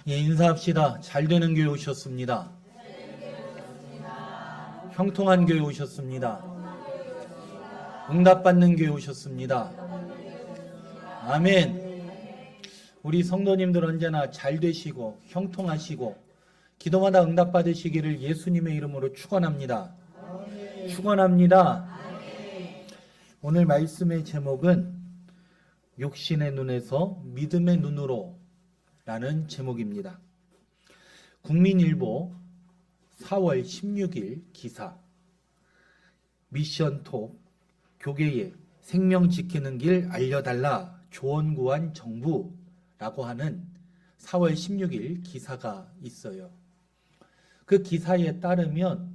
예, 인사합시다. 잘 되는 교회 오셨습니다. 형통한 교회 오셨습니다. 응답받는 교회 오셨습니다. 아멘. 우리 성도님들 언제나 잘 되시고 형통하시고 기도마다 응답받으시기를 예수님의 이름으로 축원합니다. 축원합니다. 오늘 말씀의 제목은 육신의 눈에서 믿음의 눈으로 라는 제목입니다. 국민일보 4월 16일 기사 미션톱 교계에 생명 지키는 길 알려달라 조언 구한 정부라고 하는 4월 16일 기사가 있어요. 그 기사에 따르면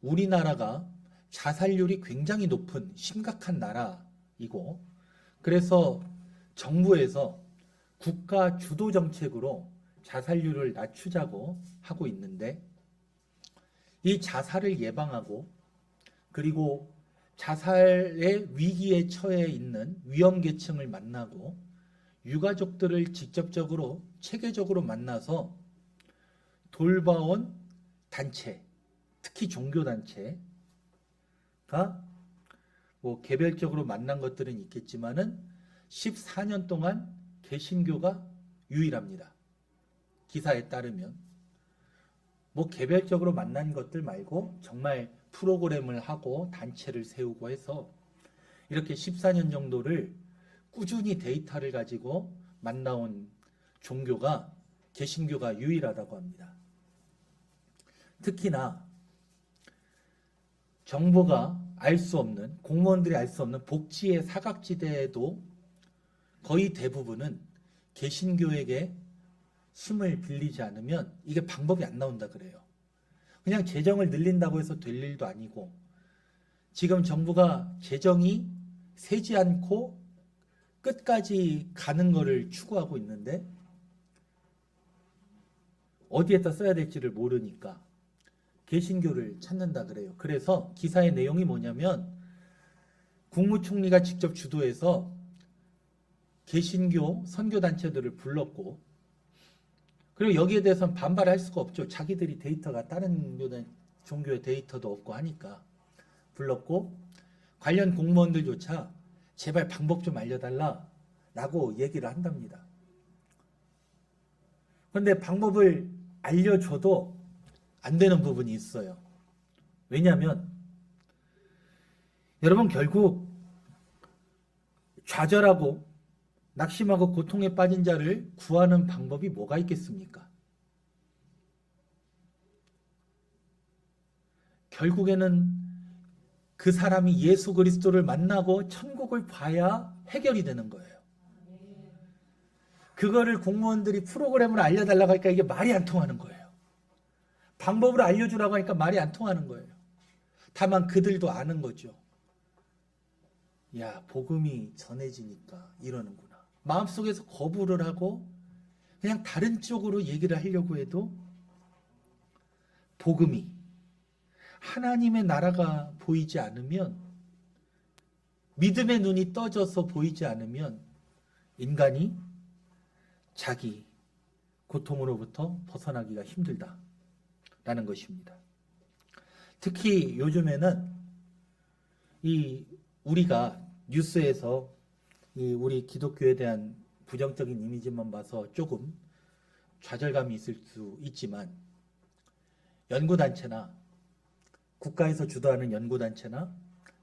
우리나라가 자살률이 굉장히 높은 심각한 나라이고, 그래서 정부에서 국가 주도 정책으로 자살률을 낮추자고 하고 있는데, 이 자살을 예방하고 그리고 자살의 위기에 처해 있는 위험계층을 만나고 유가족들을 직접적으로 체계적으로 만나서 돌봐온 단체, 특히 종교단체가 개별적으로 만난 것들은 있겠지만은 14년 동안 개신교가 유일합니다. 기사에 따르면 개별적으로 만난 것들 말고 정말 프로그램을 하고 단체를 세우고 해서 이렇게 14년 정도를 꾸준히 데이터를 가지고 만나온 종교가 개신교가 유일하다고 합니다. 특히나 정부가 알 수 없는, 공무원들이 알 수 없는 복지의 사각지대에도 거의 대부분은 개신교에게 힘을 빌리지 않으면 이게 방법이 안 나온다 그래요. 그냥 재정을 늘린다고 해서 될 일도 아니고, 지금 정부가 재정이 세지 않고 끝까지 가는 거를 추구하고 있는데 어디에다 써야 될지를 모르니까 개신교를 찾는다 그래요. 그래서 기사의 내용이 뭐냐면 국무총리가 직접 주도해서 개신교 선교단체들을 불렀고, 그리고 여기에 대해서는 반발할 수가 없죠. 자기들이 데이터가 다른 종교의 데이터도 없고 하니까 불렀고, 관련 공무원들조차 제발 방법 좀 알려달라 라고 얘기를 한답니다. 그런데 방법을 알려줘도 안 되는 부분이 있어요. 왜냐하면 여러분, 결국 좌절하고 낙심하고 고통에 빠진 자를 구하는 방법이 뭐가 있겠습니까? 결국에는 그 사람이 예수 그리스도를 만나고 천국을 봐야 해결이 되는 거예요. 그거를 공무원들이 프로그램을 알려달라고 하니까 이게 말이 안 통하는 거예요. 방법을 알려주라고 하니까 말이 안 통하는 거예요. 다만 그들도 아는 거죠. 야, 복음이 전해지니까 이러는구나. 마음속에서 거부를 하고 그냥 다른 쪽으로 얘기를 하려고 해도 복음이, 하나님의 나라가 보이지 않으면, 믿음의 눈이 떠져서 보이지 않으면 인간이 자기 고통으로부터 벗어나기가 힘들다라는 것입니다. 특히 요즘에는 우리가 뉴스에서 우리 기독교에 대한 부정적인 이미지만 봐서 조금 좌절감이 있을 수 있지만, 연구단체나 국가에서 주도하는 연구단체나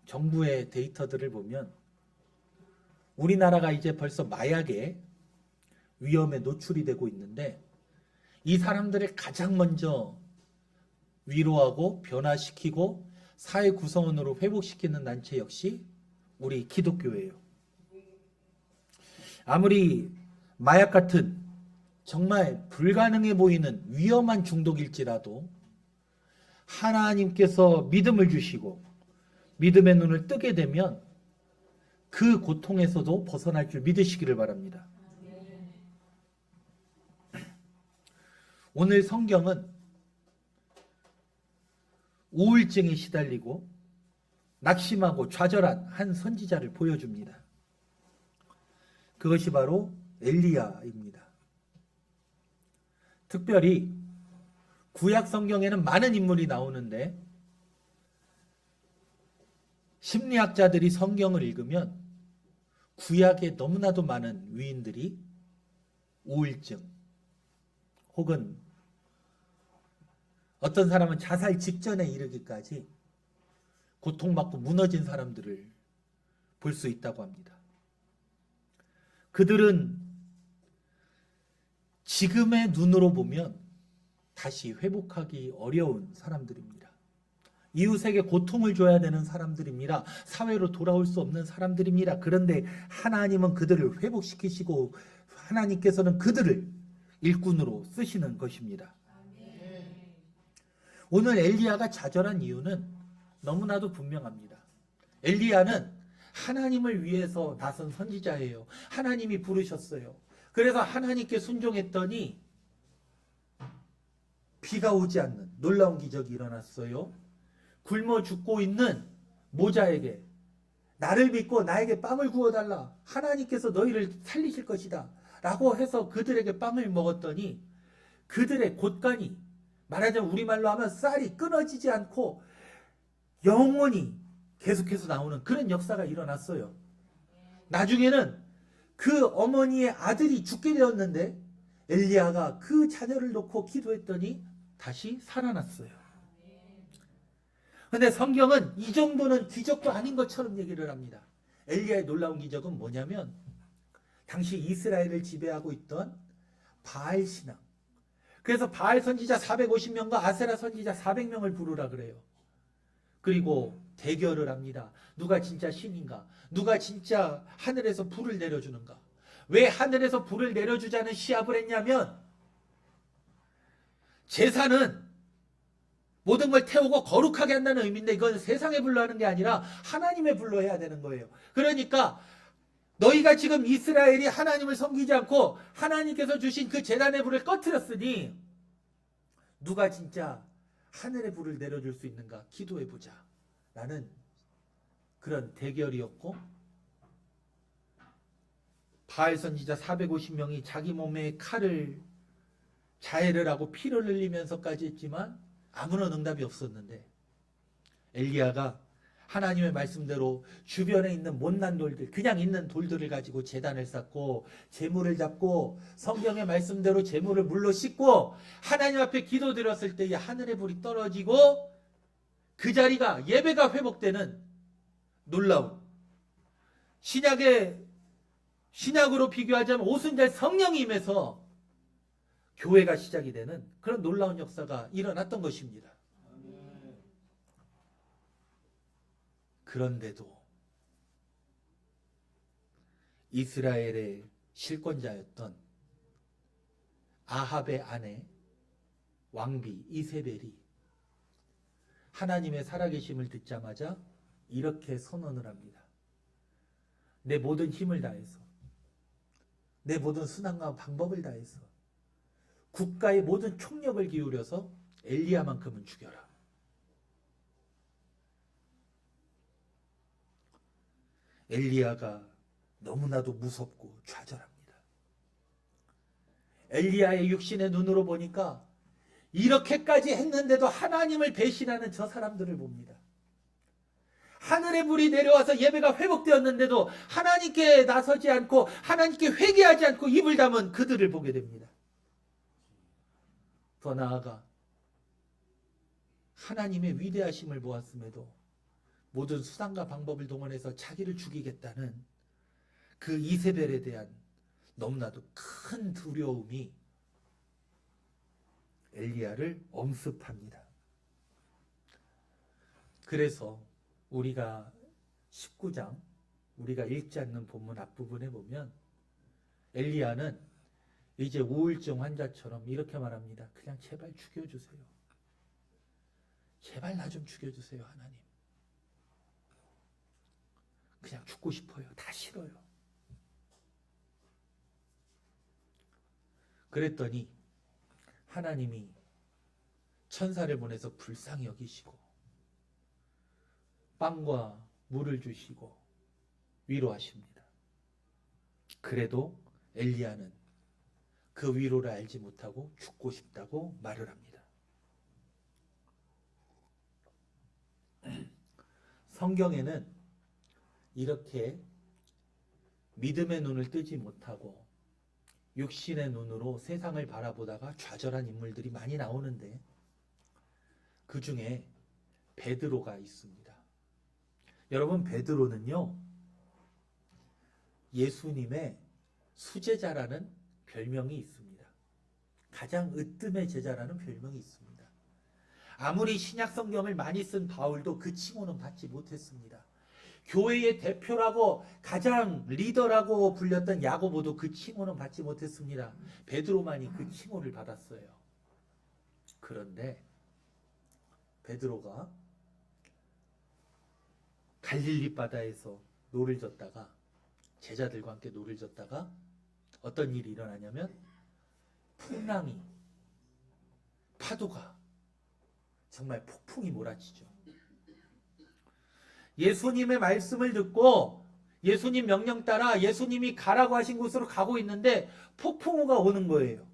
정부의 데이터들을 보면 우리나라가 이제 벌써 마약의 위험에 노출이 되고 있는데, 이 사람들을 가장 먼저 위로하고 변화시키고 사회 구성원으로 회복시키는 단체 역시 우리 기독교예요. 아무리 마약 같은 정말 불가능해 보이는 위험한 중독일지라도 하나님께서 믿음을 주시고 믿음의 눈을 뜨게 되면 그 고통에서도 벗어날 줄 믿으시기를 바랍니다. 오늘 성경은 우울증에 시달리고 낙심하고 좌절한 한 선지자를 보여줍니다. 그것이 바로 엘리야입니다. 특별히 구약 성경에는 많은 인물이 나오는데 심리학자들이 성경을 읽으면 구약에 너무나도 많은 위인들이 우울증 혹은 어떤 사람은 자살 직전에 이르기까지 고통받고 무너진 사람들을 볼 수 있다고 합니다. 그들은 지금의 눈으로 보면 다시 회복하기 어려운 사람들입니다. 이웃에게 고통을 줘야 되는 사람들입니다. 사회로 돌아올 수 없는 사람들입니다. 그런데 하나님은 그들을 회복시키시고 하나님께서는 그들을 일꾼으로 쓰시는 것입니다. 오늘 엘리야가 좌절한 이유는 너무나도 분명합니다. 엘리야는 하나님을 위해서 나선 선지자예요. 하나님이 부르셨어요. 그래서 하나님께 순종했더니 비가 오지 않는 놀라운 기적이 일어났어요. 굶어 죽고 있는 모자에게 나를 믿고 나에게 빵을 구워달라. 하나님께서 너희를 살리실 것이다. 라고 해서 그들에게 빵을 먹었더니 그들의 곳간이 말하자면 우리말로 하면 쌀이 끊어지지 않고 영원히 계속해서 나오는 그런 역사가 일어났어요. 나중에는 그 어머니의 아들이 죽게 되었는데 엘리야가 그 자녀를 놓고 기도했더니 다시 살아났어요. 근데 성경은 이 정도는 기적도 아닌 것처럼 얘기를 합니다. 엘리야의 놀라운 기적은 뭐냐면 당시 이스라엘을 지배하고 있던 바알 신앙. 그래서 바알 선지자 450명과 아세라 선지자 400명을 부르라 그래요. 그리고 대결을 합니다. 누가 진짜 신인가? 누가 진짜 하늘에서 불을 내려주는가? 왜 하늘에서 불을 내려주자는 시합을 했냐면 제사는 모든 걸 태우고 거룩하게 한다는 의미인데 이건 세상의 불로 하는 게 아니라 하나님의 불로 해야 되는 거예요. 그러니까 너희가 지금 이스라엘이 하나님을 섬기지 않고 하나님께서 주신 그 제단의 불을 꺼트렸으니 누가 진짜 하늘의 불을 내려줄 수 있는가 기도해보자 라는 그런 대결이었고 바알 선지자 450명이 자기 몸에 칼을 자해를 하고 피를 흘리면서까지 했지만 아무런 응답이 없었는데 엘리야가 하나님의 말씀대로 주변에 있는 못난 돌들, 그냥 있는 돌들을 가지고 제단을 쌓고 제물을 잡고 성경의 말씀대로 제물을 물로 씻고 하나님 앞에 기도드렸을 때에 하늘의 불이 떨어지고 그 자리가 예배가 회복되는 놀라운 신약으로 비교하자면 오순절 성령이 임해서 교회가 시작이 되는 그런 놀라운 역사가 일어났던 것입니다. 그런데도 이스라엘의 실권자였던 아합의 아내 왕비 이세벨이 하나님의 살아계심을 듣자마자 이렇게 선언을 합니다. 내 모든 힘을 다해서 내 모든 수단과 방법을 다해서 국가의 모든 총력을 기울여서 엘리야만큼은 죽여라. 엘리야가 너무나도 무섭고 좌절합니다. 엘리야의 육신의 눈으로 보니까 이렇게까지 했는데도 하나님을 배신하는 저 사람들을 봅니다. 하늘의 불이 내려와서 예배가 회복되었는데도 하나님께 나서지 않고 하나님께 회개하지 않고 입을 담은 그들을 보게 됩니다. 더 나아가 하나님의 위대하심을 보았음에도 모든 수단과 방법을 동원해서 자기를 죽이겠다는 그 이세벨에 대한 너무나도 큰 두려움이 엘리야를 엄습합니다. 그래서 우리가 19장 우리가 읽지 않는 본문 앞부분에 보면 엘리야는 이제 우울증 환자처럼 이렇게 말합니다. 그냥 제발 죽여주세요. 제발 나 좀 죽여주세요, 하나님. 그냥 죽고 싶어요. 다 싫어요. 그랬더니 하나님이 천사를 보내서 불쌍히 여기시고 빵과 물을 주시고 위로하십니다. 그래도 엘리야는 그 위로를 알지 못하고 죽고 싶다고 말을 합니다. 성경에는 이렇게 믿음의 눈을 뜨지 못하고 육신의 눈으로 세상을 바라보다가 좌절한 인물들이 많이 나오는데 그 중에 베드로가 있습니다. 여러분, 베드로는요, 예수님의 수제자라는 별명이 있습니다. 가장 으뜸의 제자라는 별명이 있습니다. 아무리 신약 성경을 많이 쓴 바울도 그 칭호는 받지 못했습니다. 교회의 대표라고 가장 리더라고 불렸던 야고보도 그 칭호는 받지 못했습니다. 베드로만이 그 칭호를 받았어요. 그런데 베드로가 갈릴리 바다에서 노를 젓다가 제자들과 함께 노를 젓다가 어떤 일이 일어나냐면 풍랑이, 파도가 정말 폭풍이 몰아치죠. 예수님의 말씀을 듣고 예수님 명령 따라 예수님이 가라고 하신 곳으로 가고 있는데 폭풍우가 오는 거예요.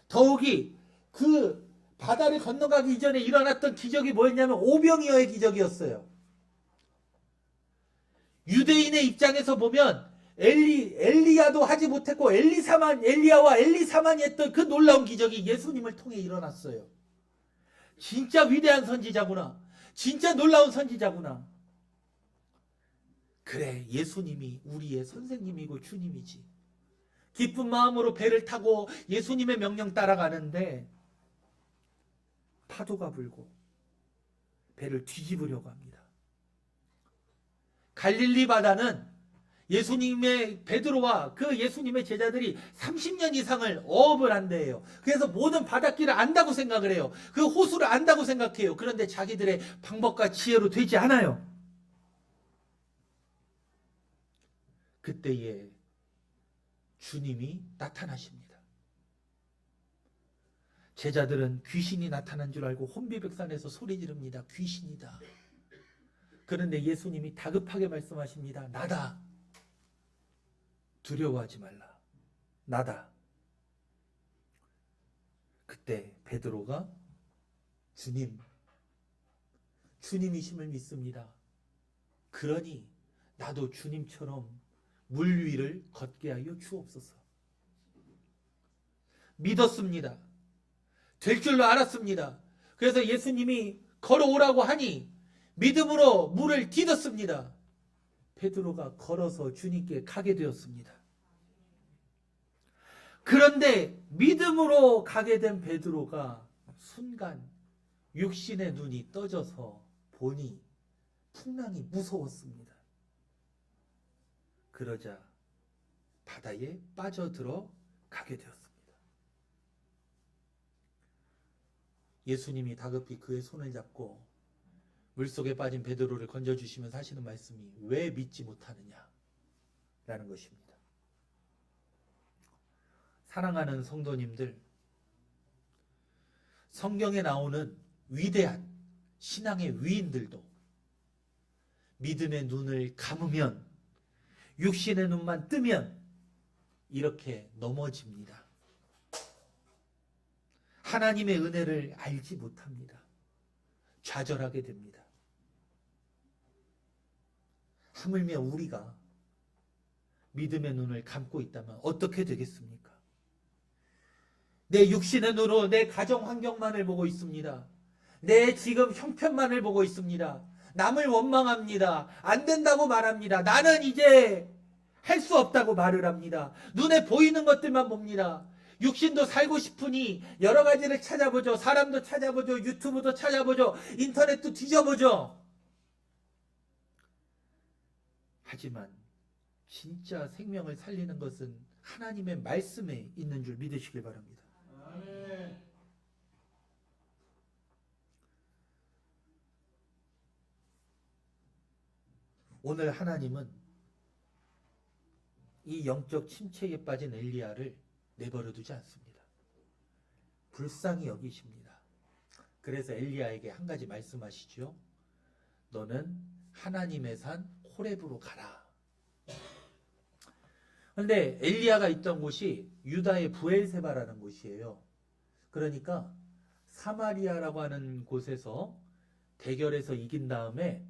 더욱이 그 바다를 건너가기 이전에 일어났던 기적이 뭐였냐면 오병이어의 기적이었어요. 유대인의 입장에서 보면 엘리야도 하지 못했고 엘리야와 엘리사만이 했던 그 놀라운 기적이 예수님을 통해 일어났어요. 진짜 위대한 선지자구나. 진짜 놀라운 선지자구나. 그래, 예수님이 우리의 선생님이고 주님이지. 기쁜 마음으로 배를 타고 예수님의 명령 따라가는데 파도가 불고 배를 뒤집으려고 합니다. 갈릴리 바다는 예수님의 베드로와 그 예수님의 제자들이 30년 이상을 어업을 한 데예요. 그래서 모든 바닷길을 안다고 생각을 해요. 그 호수를 안다고 생각해요. 그런데 자기들의 방법과 지혜로 되지 않아요. 그때에 주님이 나타나십니다. 제자들은 귀신이 나타난 줄 알고 혼비백산에서 소리 지릅니다. 귀신이다. 그런데 예수님이 다급하게 말씀하십니다. 나다. 두려워하지 말라. 나다. 그때 베드로가 주님이심을 믿습니다. 그러니 나도 주님처럼 물 위를 걷게 하여 주옵소서. 믿었습니다. 될 줄로 알았습니다. 그래서 예수님이 걸어오라고 하니 믿음으로 물을 디뎠습니다. 베드로가 걸어서 주님께 가게 되었습니다. 그런데 믿음으로 가게 된 베드로가 순간 육신의 눈이 떠져서 보니 풍랑이 무서웠습니다. 그러자 바다에 빠져들어 가게 되었습니다. 예수님이 다급히 그의 손을 잡고 물속에 빠진 베드로를 건져주시면서 하시는 말씀이 왜 믿지 못하느냐 라는 것입니다. 사랑하는 성도님들, 성경에 나오는 위대한 신앙의 위인들도 믿음의 눈을 감으면, 육신의 눈만 뜨면 이렇게 넘어집니다. 하나님의 은혜를 알지 못합니다. 좌절하게 됩니다. 하물며 우리가 믿음의 눈을 감고 있다면 어떻게 되겠습니까? 내 육신의 눈으로 내 가정 환경만을 보고 있습니다. 내 지금 형편만을 보고 있습니다. 남을 원망합니다. 안 된다고 말합니다. 나는 이제 할 수 없다고 말을 합니다. 눈에 보이는 것들만 봅니다. 육신도 살고 싶으니 여러 가지를 찾아보죠. 사람도 찾아보죠. 유튜브도 찾아보죠. 인터넷도 뒤져보죠. 하지만 진짜 생명을 살리는 것은 하나님의 말씀에 있는 줄 믿으시길 바랍니다. 아멘. 오늘 하나님은 이 영적 침체에 빠진 엘리야를 내버려 두지 않습니다. 불쌍히 여기십니다. 그래서 엘리야에게 한 가지 말씀하시죠. 너는 하나님의 산 호렙으로 가라. 그런데 엘리야가 있던 곳이 유다의 부엘세바라는 곳이에요. 그러니까 사마리아라고 하는 곳에서 대결에서 이긴 다음에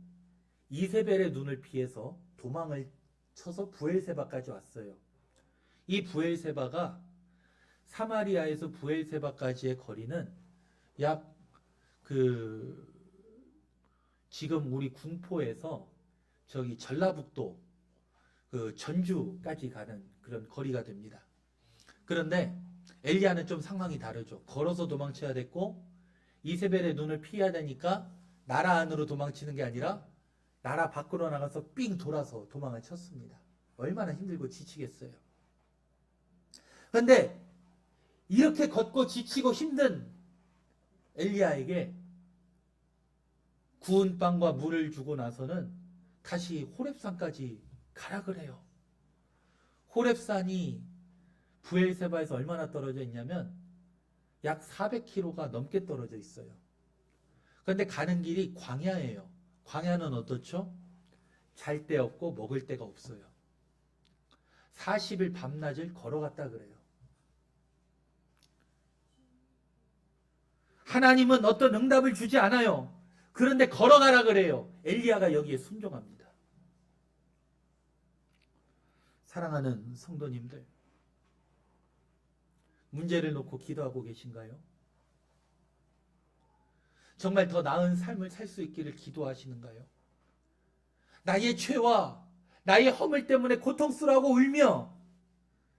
이세벨의 눈을 피해서 도망을 쳐서 부엘세바까지 왔어요. 이 부엘세바가 사마리아에서 부엘세바까지의 거리는 약 지금 우리 군포에서 저기 전라북도 전주까지 가는 그런 거리가 됩니다. 그런데 엘리야는 좀 상황이 다르죠. 걸어서 도망쳐야 됐고 이세벨의 눈을 피해야 되니까 나라 안으로 도망치는 게 아니라 나라 밖으로 나가서 삥 돌아서 도망을 쳤습니다. 얼마나 힘들고 지치겠어요. 그런데 이렇게 걷고 지치고 힘든 엘리야에게 구운 빵과 물을 주고 나서는 다시 호렙산까지 가라 그래요. 호렙산이 부엘세바에서 얼마나 떨어져 있냐면 약 400km가 넘게 떨어져 있어요. 그런데 가는 길이 광야예요. 광야는 어떻죠? 잘 데 없고 먹을 데가 없어요. 40일 밤낮을 걸어갔다 그래요. 하나님은 어떤 응답을 주지 않아요. 그런데 걸어가라 그래요. 엘리야가 여기에 순종합니다. 사랑하는 성도님들, 문제를 놓고 기도하고 계신가요? 정말 더 나은 삶을 살 수 있기를 기도하시는가요? 나의 죄와 나의 허물 때문에 고통스러워하고 울며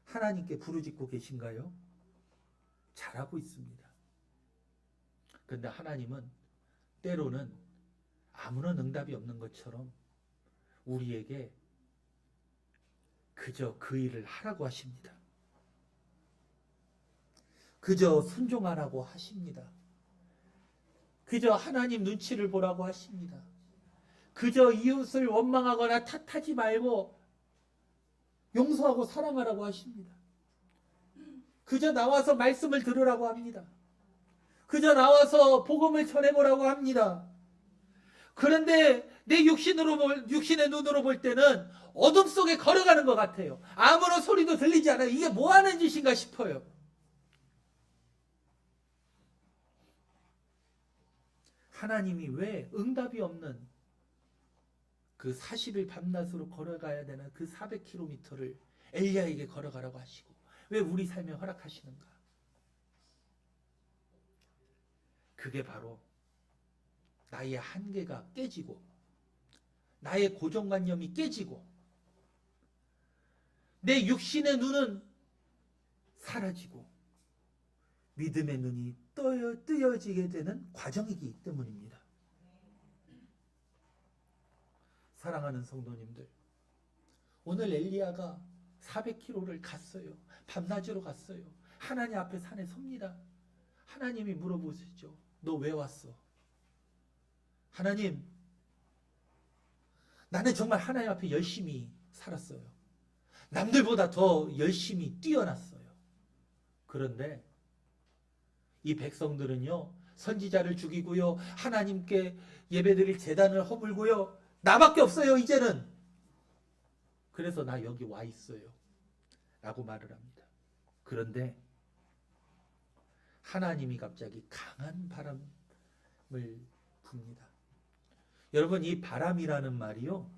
하나님께 부르짖고 계신가요? 잘하고 있습니다. 그런데 하나님은 때로는 아무런 응답이 없는 것처럼 우리에게 그저 그 일을 하라고 하십니다. 그저 순종하라고 하십니다. 그저 하나님 눈치를 보라고 하십니다. 그저 이웃을 원망하거나 탓하지 말고 용서하고 사랑하라고 하십니다. 그저 나와서 말씀을 들으라고 합니다. 그저 나와서 복음을 전해보라고 합니다. 그런데 내 육신의 눈으로 볼 때는 어둠 속에 걸어가는 것 같아요. 아무런 소리도 들리지 않아요. 이게 뭐 하는 짓인가 싶어요. 하나님이 왜 응답이 없는 그 40일 밤낮으로 걸어가야 되는 그 400km를 엘리야에게 걸어가라고 하시고 왜 우리 삶에 허락하시는가? 그게 바로 나의 한계가 깨지고 나의 고정관념이 깨지고 내 육신의 눈은 사라지고 믿음의 눈이 뜨여지게 되는 과정이기 때문입니다. 사랑하는 성도님들, 오늘 엘리야가 400km를 갔어요. 밤낮으로 갔어요. 하나님 앞에 산에 섭니다. 하나님이 물어보시죠. 너 왜 왔어? 하나님, 나는 정말 하나님 앞에 열심히 살았어요. 남들보다 더 열심히 뛰어났어요. 그런데 이 백성들은요, 선지자를 죽이고요, 하나님께 예배드릴 제단을 허물고요, 나밖에 없어요, 이제는. 그래서 나 여기 와 있어요. 라고 말을 합니다. 그런데 하나님이 갑자기 강한 바람을 붑니다. 여러분, 이 바람이라는 말이요,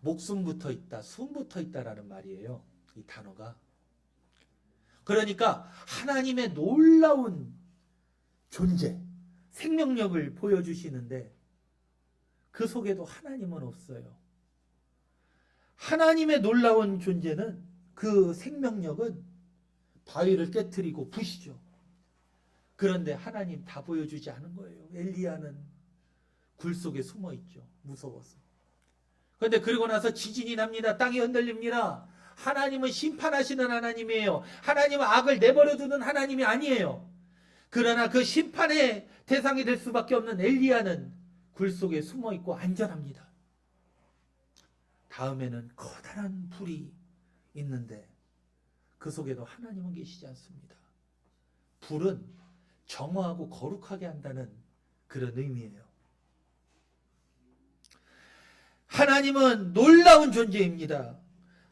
목숨부터 있다, 숨부터 있다라는 말이에요. 이 단어가. 그러니까 하나님의 놀라운 존재, 생명력을 보여주시는데 그 속에도 하나님은 없어요. 하나님의 놀라운 존재는, 그 생명력은 바위를 깨트리고 부시죠. 그런데 하나님 다 보여주지 않은 거예요. 엘리야는 굴 속에 숨어 있죠. 무서워서. 그런데 그러고 나서 지진이 납니다. 땅이 흔들립니다. 하나님은 심판하시는 하나님이에요. 하나님은 악을 내버려 두는 하나님이 아니에요. 그러나 그 심판의 대상이 될 수밖에 없는 엘리야는 굴 속에 숨어 있고 안전합니다. 다음에는 커다란 불이 있는데 그 속에도 하나님은 계시지 않습니다. 불은 정화하고 거룩하게 한다는 그런 의미예요. 하나님은 놀라운 존재입니다.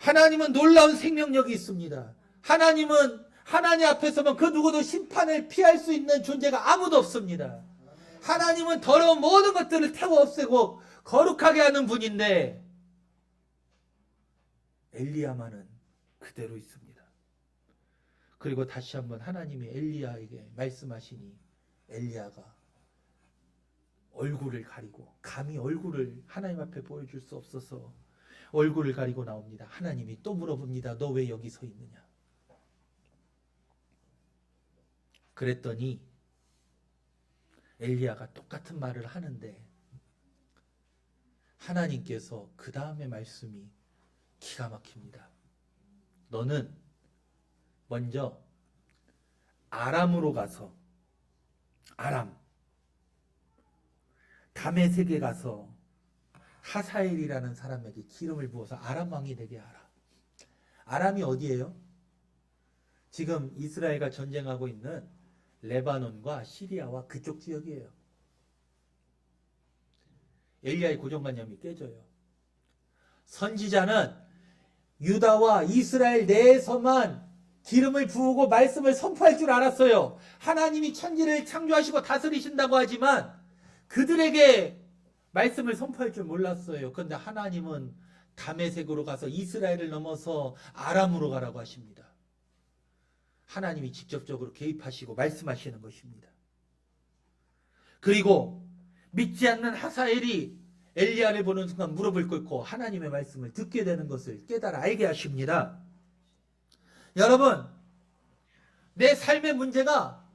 하나님은 놀라운 생명력이 있습니다. 하나님은 하나님 앞에서만 그 누구도 심판을 피할 수 있는 존재가 아무도 없습니다. 하나님은 더러운 모든 것들을 태워 없애고 거룩하게 하는 분인데 엘리야만은 그대로 있습니다. 그리고 다시 한번 하나님이 엘리야에게 말씀하시니 엘리야가 얼굴을 가리고 감히 얼굴을 하나님 앞에 보여줄 수 없어서 얼굴을 가리고 나옵니다. 하나님이 또 물어봅니다. 너 왜 여기 서 있느냐? 그랬더니 엘리야가 똑같은 말을 하는데 하나님께서 그 다음에 말씀이 기가 막힙니다. 너는 먼저 아람으로 가서 다메섹에 가서 하사엘이라는 사람에게 기름을 부어서 아람 왕이 되게 하라. 아람이 어디예요? 지금 이스라엘과 전쟁하고 있는 레바논과 시리아와 그쪽 지역이에요. 엘리야의 고정관념이 깨져요. 선지자는 유다와 이스라엘 내에서만 기름을 부으고 말씀을 선포할 줄 알았어요. 하나님이 천지를 창조하시고 다스리신다고 하지만 그들에게 말씀을 선포할 줄 몰랐어요. 그런데 하나님은 다메섹으로 가서 이스라엘을 넘어서 아람으로 가라고 하십니다. 하나님이 직접적으로 개입하시고 말씀하시는 것입니다. 그리고 믿지 않는 하사엘이 엘리야를 보는 순간 무릎을 꿇고 하나님의 말씀을 듣게 되는 것을 깨달아 알게 하십니다. 여러분, 내 삶의 문제가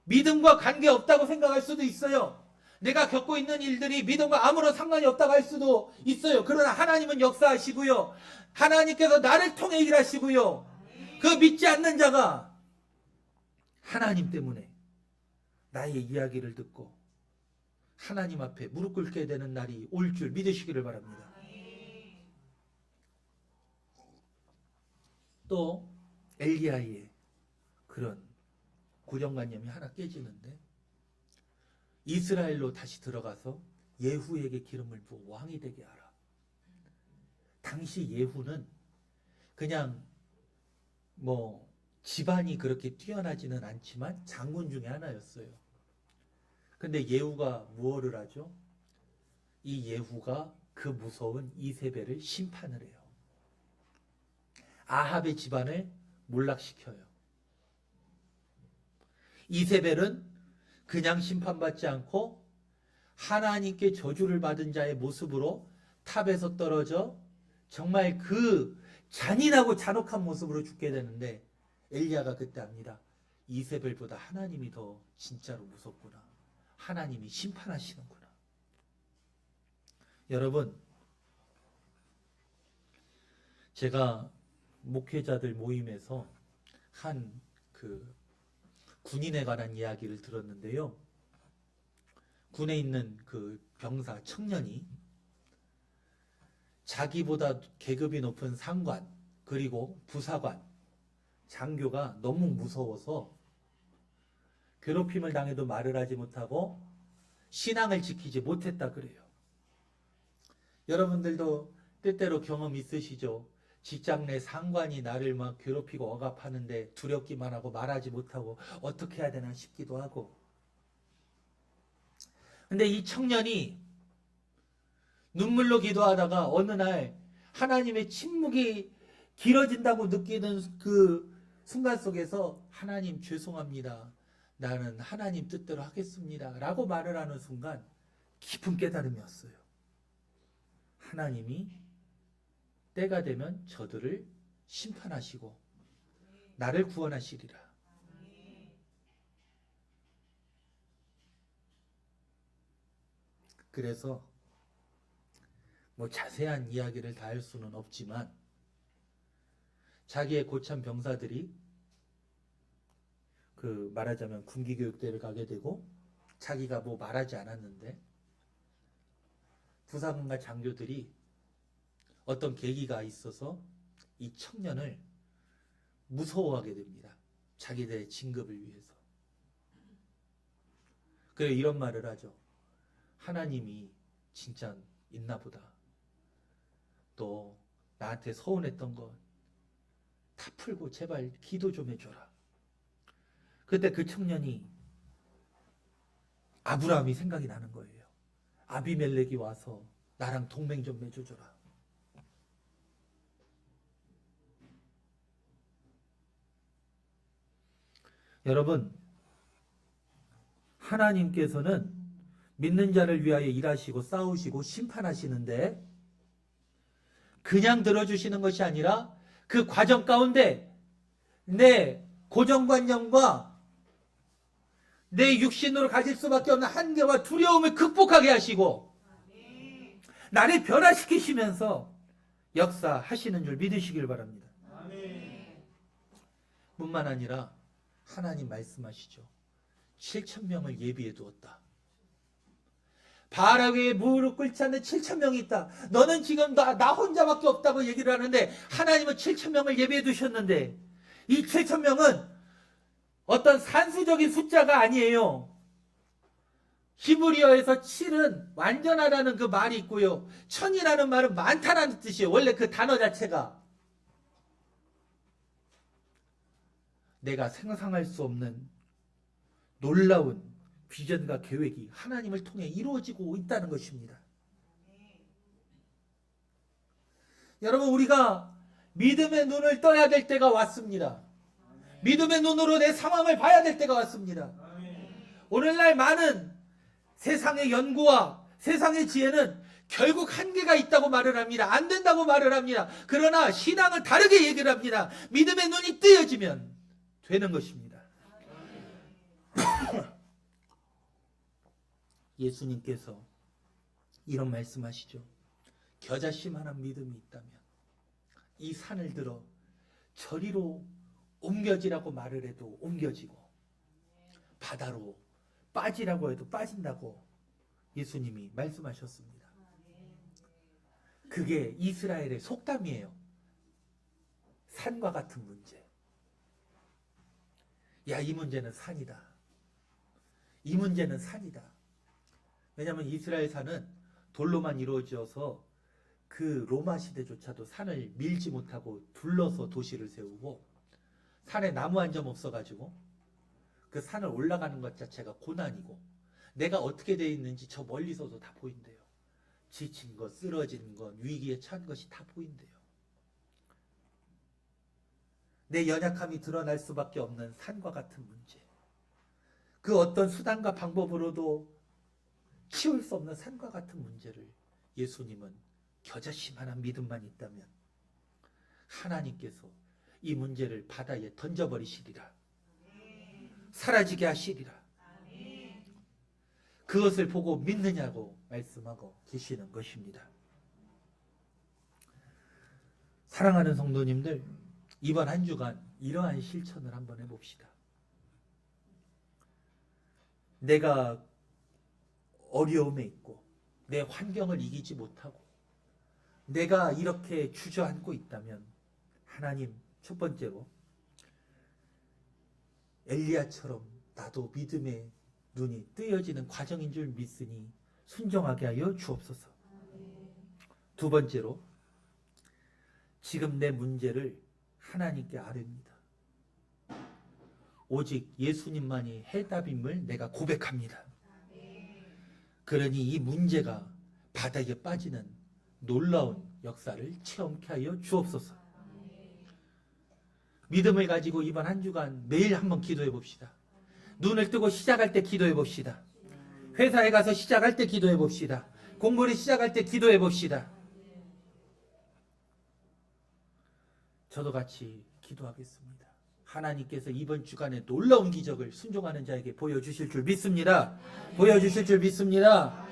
믿음과 관계없다고 생각할 수도 있어요. 내가 겪고 있는 일들이 믿음과 아무런 상관이 없다고 할 수도 있어요. 그러나 하나님은 역사하시고요. 하나님께서 나를 통해 일하시고요. 그 믿지 않는 자가 하나님 때문에 나의 이야기를 듣고 하나님 앞에 무릎 꿇게 되는 날이 올 줄 믿으시기를 바랍니다. 또 엘리야의 그런 고정관념이 하나 깨지는데 이스라엘로 다시 들어가서 예후에게 기름을 부어 왕이 되게 하라. 당시 예후는 그냥 집안이 그렇게 뛰어나지는 않지만 장군 중에 하나였어요. 근데 예후가 무엇을 하죠? 이 예후가 그 무서운 이세벨을 심판을 해요. 아합의 집안을 몰락시켜요. 이세벨은 그냥 심판받지 않고 하나님께 저주를 받은 자의 모습으로 탑에서 떨어져 정말 그 잔인하고 잔혹한 모습으로 죽게 되는데 엘리야가 그때 압니다. 이세벨보다 하나님이 더 진짜로 무섭구나. 하나님이 심판하시는구나. 여러분, 제가 목회자들 모임에서 한 군인에 관한 이야기를 들었는데요. 군에 있는 그 병사 청년이 자기보다 계급이 높은 상관 그리고 부사관 장교가 너무 무서워서 괴롭힘을 당해도 말을 하지 못하고 신앙을 지키지 못했다 그래요. 여러분들도 때때로 경험 있으시죠? 직장 내 상관이 나를 막 괴롭히고 억압하는데 두렵기만 하고 말하지 못하고 어떻게 해야 되나 싶기도 하고. 근데 이 청년이 눈물로 기도하다가 어느 날 하나님의 침묵이 길어진다고 느끼는 그 순간 속에서 하나님 죄송합니다. 나는 하나님 뜻대로 하겠습니다. 라고 말을 하는 순간 깊은 깨달음이 왔어요. 하나님이 때가 되면 저들을 심판하시고 나를 구원하시리라. 그래서 자세한 이야기를 다 할 수는 없지만 자기의 고참 병사들이 말하자면 군기교육대를 가게 되고 자기가 말하지 않았는데 부사관과 장교들이 어떤 계기가 있어서 이 청년을 무서워하게 됩니다. 자기들의 진급을 위해서. 그래서 이런 말을 하죠. 하나님이 진짜 있나 보다. 또 나한테 서운했던 것 다 풀고 제발 기도 좀 해줘라. 그때 그 청년이 아브라함이 생각이 나는 거예요. 아비멜렉이 와서 나랑 동맹 좀 맺어줘라. 여러분, 하나님께서는 믿는 자를 위하여 일하시고 싸우시고 심판하시는데 그냥 들어주시는 것이 아니라 그 과정 가운데 내 고정관념과 내 육신으로 가질 수밖에 없는 한계와 두려움을 극복하게 하시고 나를 변화시키시면서 역사하시는 줄 믿으시길 바랍니다. 뿐만 아니라 하나님 말씀하시죠. 7,000명을 예비해 두었다. 바알에게 무릎 꿇지 않는 7,000명이 있다. 너는 지금 나 혼자밖에 없다고 얘기를 하는데 하나님은 7,000명을 예비해 두셨는데 이 7,000명은 어떤 산수적인 숫자가 아니에요. 히브리어에서 7은 완전하다는 그 말이 있고요. 1000이라는 말은 많다라는 뜻이에요. 원래 그 단어 자체가. 내가 상상할 수 없는 놀라운 비전과 계획이 하나님을 통해 이루어지고 있다는 것입니다. 여러분, 우리가 믿음의 눈을 떠야 될 때가 왔습니다. 믿음의 눈으로 내 상황을 봐야 될 때가 왔습니다. 오늘날 많은 세상의 연구와 세상의 지혜는 결국 한계가 있다고 말을 합니다. 안 된다고 말을 합니다. 그러나 신앙은 다르게 얘기를 합니다. 믿음의 눈이 뜨여지면 되는 것입니다. 예수님께서 이런 말씀하시죠. 겨자씨만한 믿음이 있다면 이 산을 들어 저리로 옮겨지라고 말을 해도 옮겨지고 바다로 빠지라고 해도 빠진다고 예수님이 말씀하셨습니다. 그게 이스라엘의 속담이에요. 산과 같은 문제. 야, 이 문제는 산이다. 이 문제는 산이다. 왜냐하면 이스라엘 산은 돌로만 이루어져서 그 로마 시대조차도 산을 밀지 못하고 둘러서 도시를 세우고 산에 나무 한 점 없어가지고 그 산을 올라가는 것 자체가 고난이고 내가 어떻게 되어 있는지 저 멀리서도 다 보인대요. 지친 것, 쓰러진 것, 위기에 처한 것이 다 보인대요. 내 연약함이 드러날 수밖에 없는 산과 같은 문제. 그 어떤 수단과 방법으로도 치울 수 없는 산과 같은 문제를 예수님은 겨자씨만한 믿음만 있다면 하나님께서 이 문제를 바다에 던져버리시리라. 사라지게 하시리라. 그것을 보고 믿느냐고 말씀하고 계시는 것입니다. 사랑하는 성도님들, 이번 한 주간 이러한 실천을 한번 해봅시다. 내가 어려움에 있고 내 환경을 이기지 못하고 내가 이렇게 주저앉고 있다면 하나님, 첫 번째로 엘리야처럼 나도 믿음의 눈이 뜨여지는 과정인 줄 믿으니 순종하게 하여 주옵소서. 두 번째로 지금 내 문제를 하나님께 아뢰입니다. 오직 예수님만이 해답임을 내가 고백합니다. 그러니 이 문제가 바다에 빠지는 놀라운 역사를 체험케 하여 주옵소서. 믿음을 가지고 이번 한 주간 매일 한번 기도해 봅시다. 눈을 뜨고 시작할 때 기도해 봅시다. 회사에 가서 시작할 때 기도해 봅시다. 공부를 시작할 때 기도해 봅시다. 저도 같이 기도하겠습니다. 하나님께서 이번 주간에 놀라운 기적을 순종하는 자에게 보여주실 줄 믿습니다. 보여주실 줄 믿습니다.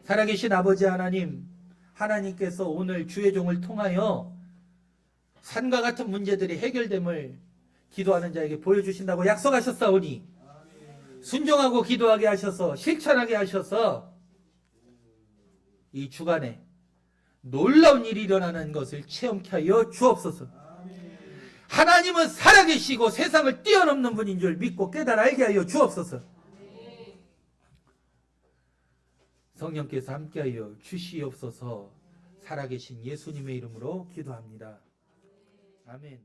살아계신 아버지 하나님, 하나님께서 오늘 주의 종을 통하여 산과 같은 문제들이 해결됨을 기도하는 자에게 보여주신다고 약속하셨사오니 순종하고 기도하게 하셔서 실천하게 하셔서 이 주간에 놀라운 일이 일어나는 것을 체험케 하여 주옵소서. 하나님은 살아계시고 세상을 뛰어넘는 분인 줄 믿고 깨달아 알게 하여 주옵소서. 성령께서 함께하여 주시옵소서. 살아계신 예수님의 이름으로 기도합니다. 아멘.